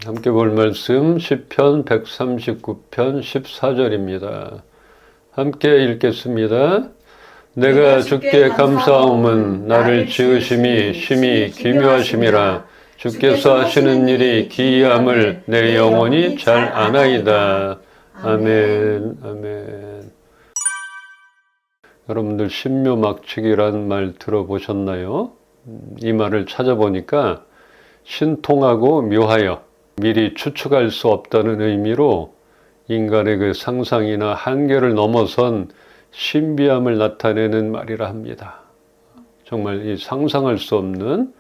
함께 볼 말씀 시편 139편 14절입니다. 함께 읽겠습니다. 내가 주께 감사함은 나를 지으심이 심히 기묘하심이라. 주께서 하시는 일이 기이함을 내 영혼이 잘 아나이다. 아멘. 아멘. 여러분들 신묘막측이란 말 들어보셨나요? 이 말을 찾아보니까 신통하고 묘하여 미리 추측할 수 없다는 의미로 인간의 그 상상이나 한계를 넘어선 신비함을 나타내는 말이라 합니다. 정말 이 상상할 수 없는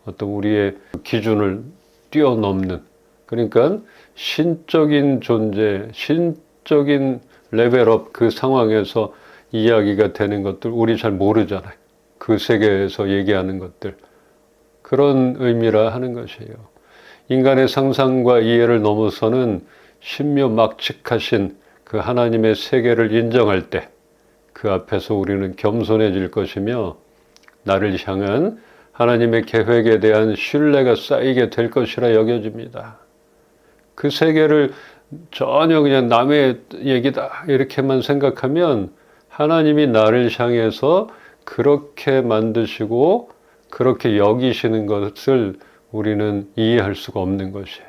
어떤 우리의 기준을 뛰어넘는, 그러니까 신적인 존재, 신적인 레벨업, 그 상황에서 이야기가 되는 것들 우리 잘 모르잖아요. 그 세계에서 얘기하는 것들. 그런 의미라 하는 것이에요. 인간의 상상과 이해를 넘어서는 신묘막측하신 그 하나님의 세계를 인정할 때 그 앞에서 우리는 겸손해질 것이며 나를 향한 하나님의 계획에 대한 신뢰가 쌓이게 될 것이라 여겨집니다. 그 세계를 전혀 그냥 남의 얘기다 이렇게만 생각하면 하나님이 나를 향해서 그렇게 만드시고 그렇게 여기시는 것을 우리는 이해할 수가 없는 것이에요.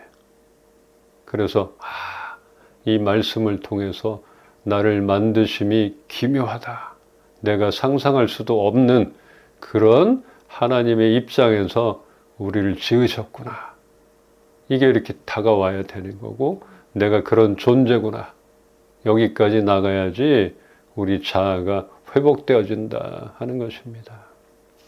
그래서 이 말씀을 통해서 나를 만드심이 기묘하다. 내가 상상할 수도 없는 그런 하나님의 입장에서 우리를 지으셨구나. 이게 이렇게 다가와야 되는 거고 내가 그런 존재구나. 여기까지 나가야지 우리 자아가 회복되어진다 하는 것입니다.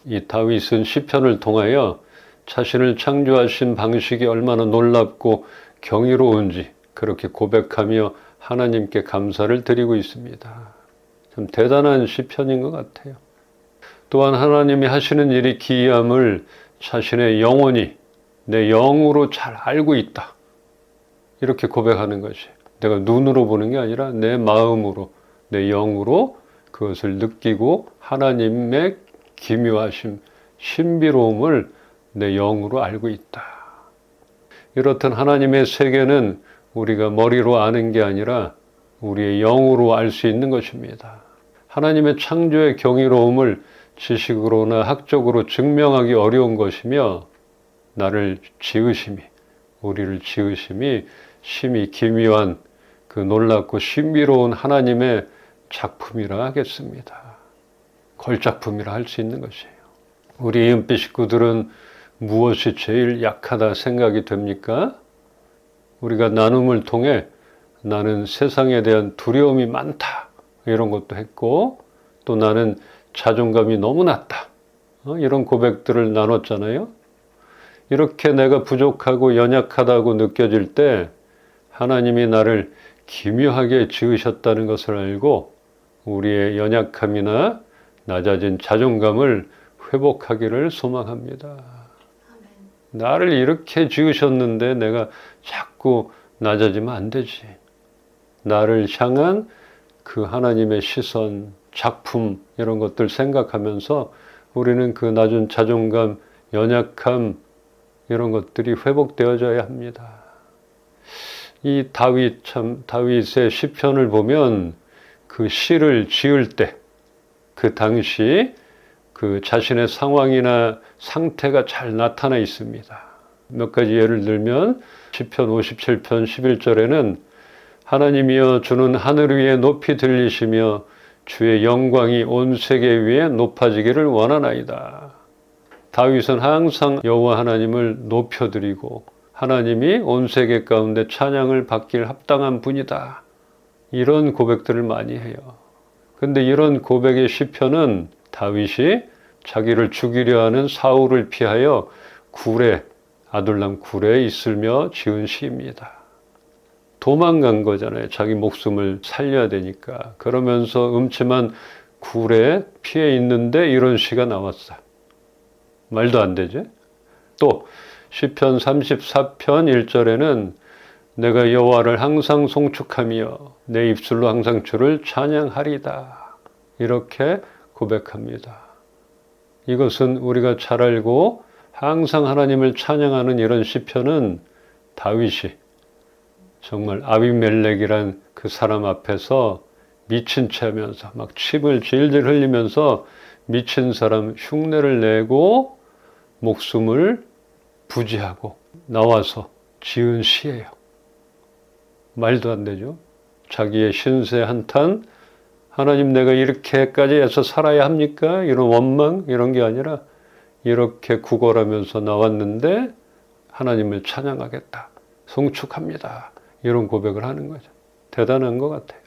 이 다윗은 시편을 통하여 자신을 창조하신 방식이 얼마나 놀랍고 경이로운지 그렇게 고백하며 하나님께 감사를 드리고 있습니다. 참 대단한 시편인 것 같아요. 또한 하나님이 하시는 일이 기이함을 자신의 영혼이 내 영으로 잘 알고 있다. 이렇게 고백하는 것이 내가 눈으로 보는 게 아니라 내 마음으로, 내 영으로 그것을 느끼고 하나님의 기묘하심, 신비로움을 내 영으로 알고 있다. 이렇듯 하나님의 세계는 우리가 머리로 아는 게 아니라 우리의 영으로 알 수 있는 것입니다. 하나님의 창조의 경이로움을 지식으로나 학적으로 증명하기 어려운 것이며 나를 지으심이, 우리를 지으심이 심히 기묘한 그 놀랍고 신비로운 하나님의 작품이라 하겠습니다. 걸작품이라 할 수 있는 것이에요. 우리 이은빛 식구들은 무엇이 제일 약하다 생각이 됩니까? 우리가 나눔을 통해 나는 세상에 대한 두려움이 많다 이런 것도 했고 또 나는 자존감이 너무 낮다 이런 고백들을 나눴잖아요. 이렇게 내가 부족하고 연약하다고 느껴질 때 하나님이 나를 기묘하게 지으셨다는 것을 알고 우리의 연약함이나 낮아진 자존감을 회복하기를 소망합니다. 나를 이렇게 지으셨는데 내가 자꾸 낮아지면 안 되지. 나를 향한 그 하나님의 시선, 작품 이런 것들 생각하면서 우리는 그 낮은 자존감, 연약함 이런 것들이 회복되어져야 합니다. 이 다윗의 시편을 보면 그 시를 지을 때 그 당시 그 자신의 상황이나 상태가 잘 나타나 있습니다. 몇 가지 예를 들면 시편 57편 11절에는 하나님이여 주는 하늘 위에 높이 들리시며 주의 영광이 온 세계 위에 높아지기를 원하나이다. 다윗은 항상 여호와 하나님을 높여드리고 하나님이 온 세계 가운데 찬양을 받길 합당한 분이다. 이런 고백들을 많이 해요. 근데 이런 고백의 시편은 다윗이 자기를 죽이려 하는 사울을 피하여 아둘람 굴에 있으며 지은 시입니다. 도망간 거잖아요. 자기 목숨을 살려야 되니까. 그러면서 음침한 굴에 피해 있는데 이런 시가 나왔어요. 말도 안 되죠? 또 시편 34편 1절에는 내가 여호와를 항상 송축하며 내 입술로 항상 주를 찬양하리다. 이렇게 고백합니다. 이것은 우리가 잘 알고 항상 하나님을 찬양하는 이런 시편은 다윗이 정말 아비멜렉이란 그 사람 앞에서 미친 채 하면서 막 침을 질질 흘리면서 미친 사람 흉내를 내고 목숨을 부지하고 나와서 지은 시예요. 말도 안 되죠. 자기의 신세 한탄, 하나님 내가 이렇게까지 해서 살아야 합니까? 이런 원망 이런 게 아니라 이렇게 구걸하면서 나왔는데 하나님을 찬양하겠다. 송축합니다. 이런 고백을 하는 거죠. 대단한 것 같아요.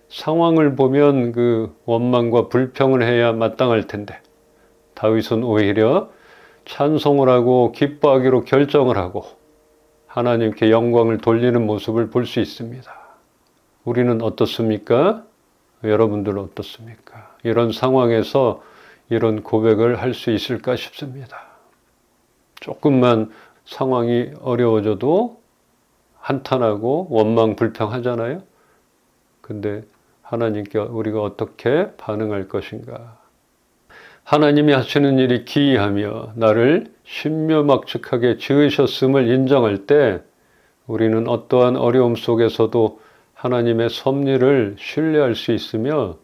상황을 보면 그 원망과 불평을 해야 마땅할 텐데 다윗은 오히려 찬송을 하고 기뻐하기로 결정을 하고 하나님께 영광을 돌리는 모습을 볼 수 있습니다. 우리는 어떻습니까? 여러분들은 어떻습니까? 이런 상황에서 이런 고백을 할 수 있을까 싶습니다. 조금만 상황이 어려워져도 한탄하고 원망 불평하잖아요. 근데 하나님께 우리가 어떻게 반응할 것인가? 하나님이 하시는 일이 기이하며 나를 신묘막측하게 지으셨음을 인정할 때 우리는 어떠한 어려움 속에서도 하나님의 섭리를 신뢰할 수 있으며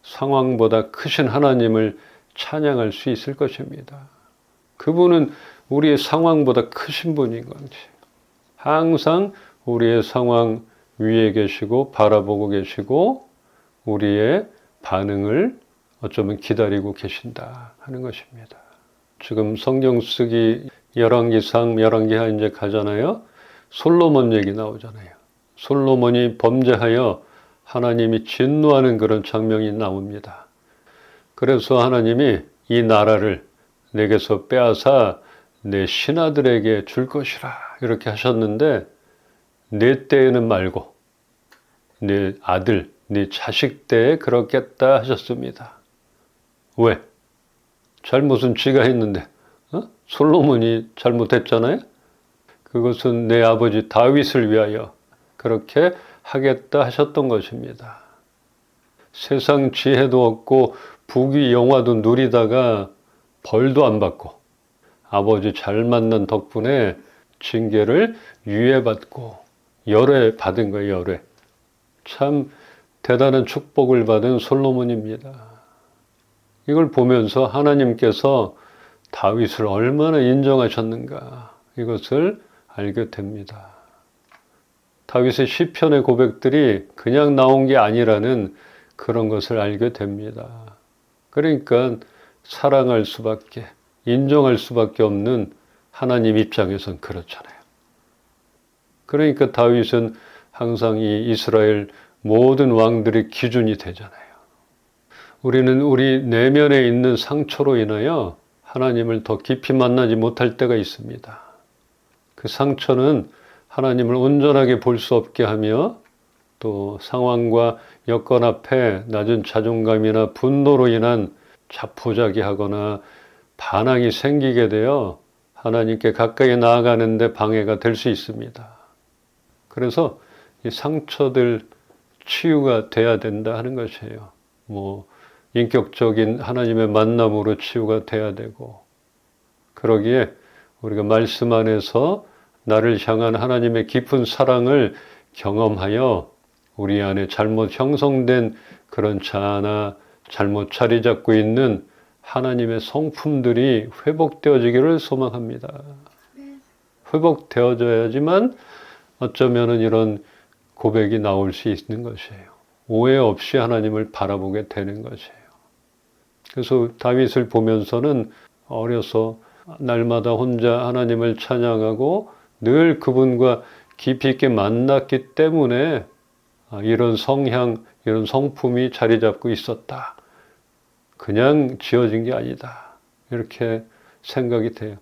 상황보다 크신 하나님을 찬양할 수 있을 것입니다. 그분은 우리의 상황보다 크신 분인 건지 항상 우리의 상황 위에 계시고 바라보고 계시고 우리의 반응을 어쩌면 기다리고 계신다 하는 것입니다. 지금 성경 쓰기 열왕기상, 열왕기하 이제 가잖아요. 솔로몬 얘기 나오잖아요. 솔로몬이 범죄하여 하나님이 진노하는 그런 장면이 나옵니다. 그래서 하나님이 이 나라를 내게서 빼앗아 내 신하들에게 줄 것이라 이렇게 하셨는데 내 때에는 말고 내 아들, 네 자식 때에 그렇겠다 하셨습니다. 왜? 잘못은 지가 했는데 솔로몬이 잘못했잖아요. 그것은 내 아버지 다윗을 위하여 그렇게 하겠다 하셨던 것입니다. 세상 지혜도 없고 부귀 영화도 누리다가 벌도 안 받고 아버지 잘 만난 덕분에 징계를 유예받고 열애 받은 거예요. 열애. 참 대단한 축복을 받은 솔로몬입니다. 이걸 보면서 하나님께서 다윗을 얼마나 인정하셨는가 이것을 알게 됩니다. 다윗의 시편의 고백들이 그냥 나온 게 아니라는 그런 것을 알게 됩니다. 그러니까 사랑할 수밖에, 인정할 수밖에 없는 하나님 입장에선 그렇잖아요. 그러니까 다윗은 항상 이 이스라엘 모든 왕들의 기준이 되잖아요. 우리는 우리 내면에 있는 상처로 인하여 하나님을 더 깊이 만나지 못할 때가 있습니다. 그 상처는 하나님을 온전하게 볼 수 없게 하며 또 상황과 여건 앞에 낮은 자존감이나 분노로 인한 자포자기하거나 반항이 생기게 되어 하나님께 가까이 나아가는데 방해가 될 수 있습니다. 그래서 이 상처들 치유가 돼야 된다 하는 것이에요. 인격적인 하나님의 만남으로 치유가 돼야 되고 그러기에 우리가 말씀 안에서 나를 향한 하나님의 깊은 사랑을 경험하여 우리 안에 잘못 형성된 그런 자아나 잘못 자리 잡고 있는 하나님의 성품들이 회복되어지기를 소망합니다. 회복되어져야지만 어쩌면은 이런 고백이 나올 수 있는 것이에요. 오해 없이 하나님을 바라보게 되는 것이에요. 그래서 다윗을 보면서는 어려서 날마다 혼자 하나님을 찬양하고 늘 그분과 깊이 있게 만났기 때문에 이런 성향, 이런 성품이 자리 잡고 있었다. 그냥 지어진 게 아니다. 이렇게 생각이 돼요.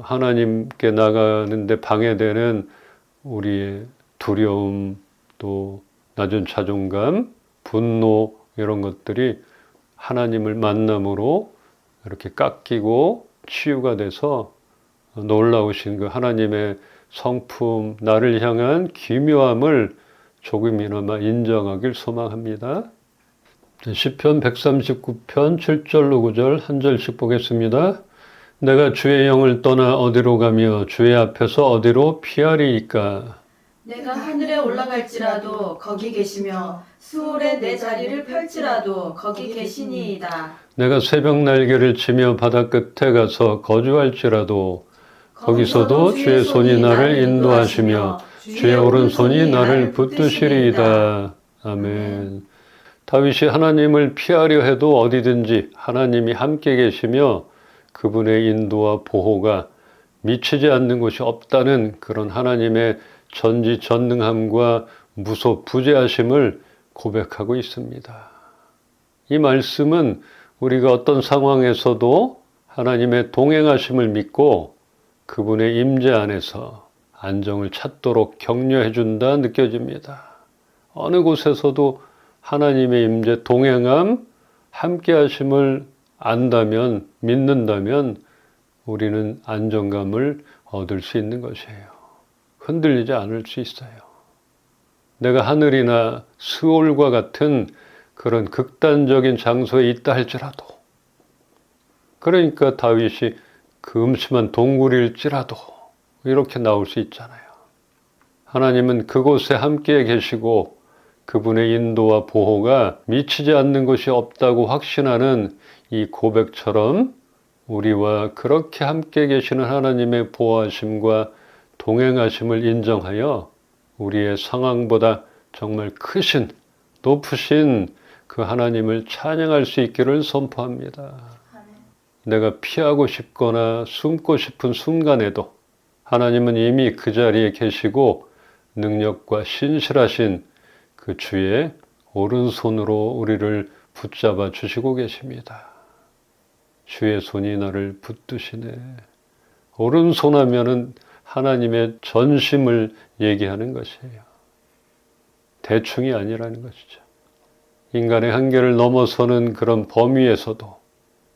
하나님께 나가는데 방해되는 우리의 두려움, 또 낮은 자존감, 분노 이런 것들이 하나님을 만남으로 이렇게 깎이고 치유가 돼서 놀라우신 그 하나님의 성품, 나를 향한 기묘함을 조금이나마 인정하길 소망합니다. 시편 139편 7절로 9절 한 절씩 보겠습니다. 내가 주의 영을 떠나 어디로 가며 주의 앞에서 어디로 피하리이까. 내가 하늘에 올라갈지라도 거기 계시며 수월에 내 자리를 펼지라도 거기 계시니이다. 내가 새벽 날개를 치며 바다 끝에 가서 거주할지라도 거기서도 주의 손이 나를 인도하시며 주의 오른손이 나를 붙드시리이다. 아멘. 다윗이 하나님을 피하려 해도 어디든지 하나님이 함께 계시며 그분의 인도와 보호가 미치지 않는 곳이 없다는 그런 하나님의 전지전능함과 무소부재하심을 고백하고 있습니다. 이 말씀은 우리가 어떤 상황에서도 하나님의 동행하심을 믿고 그분의 임재 안에서 안정을 찾도록 격려해 준다 느껴집니다. 어느 곳에서도 하나님의 임재 동행함, 함께 하심을 안다면, 믿는다면 우리는 안정감을 얻을 수 있는 것이에요. 흔들리지 않을 수 있어요. 내가 하늘이나 스올과 같은 그런 극단적인 장소에 있다 할지라도, 그러니까 다윗이 그 음침한 동굴일지라도 이렇게 나올 수 있잖아요. 하나님은 그곳에 함께 계시고 그분의 인도와 보호가 미치지 않는 것이 없다고 확신하는 이 고백처럼 우리와 그렇게 함께 계시는 하나님의 보호하심과 동행하심을 인정하여 우리의 상황보다 정말 크신, 높으신 그 하나님을 찬양할 수 있기를 선포합니다. 내가 피하고 싶거나 숨고 싶은 순간에도 하나님은 이미 그 자리에 계시고 능력과 신실하신 그 주의 오른손으로 우리를 붙잡아 주시고 계십니다. 주의 손이 나를 붙드시네. 오른손 하면은 하나님의 전심을 얘기하는 것이에요. 대충이 아니라는 것이죠. 인간의 한계를 넘어서는 그런 범위에서도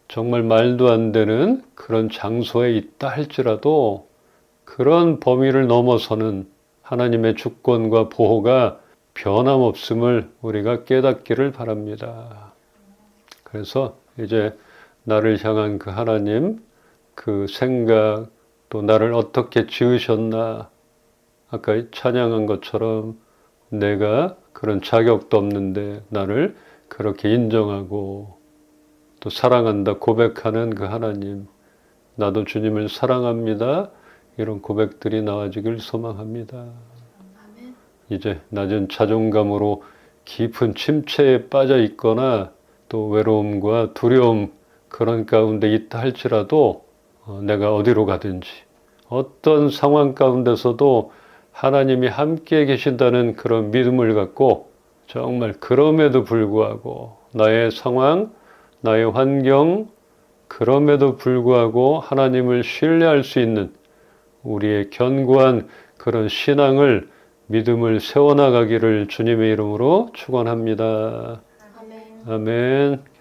정말 말도 안 되는 그런 장소에 있다 할지라도 그런 범위를 넘어서는 하나님의 주권과 보호가 변함없음을 우리가 깨닫기를 바랍니다. 그래서 이제 나를 향한 그 하나님, 그 생각, 또 나를 어떻게 지으셨나, 아까 찬양한 것처럼 내가 그런 자격도 없는데 나를 그렇게 인정하고 또 사랑한다 고백하는 그 하나님, 나도 주님을 사랑합니다. 이런 고백들이 나와지길 소망합니다. 이제 낮은 자존감으로 깊은 침체에 빠져 있거나 또 외로움과 두려움 그런 가운데 있다 할지라도 내가 어디로 가든지 어떤 상황 가운데서도 하나님이 함께 계신다는 그런 믿음을 갖고 정말 그럼에도 불구하고 나의 상황, 나의 환경 그럼에도 불구하고 하나님을 신뢰할 수 있는 우리의 견고한 그런 신앙을 믿음을 세워나가기를 주님의 이름으로 축원합니다. 아멘. 아멘.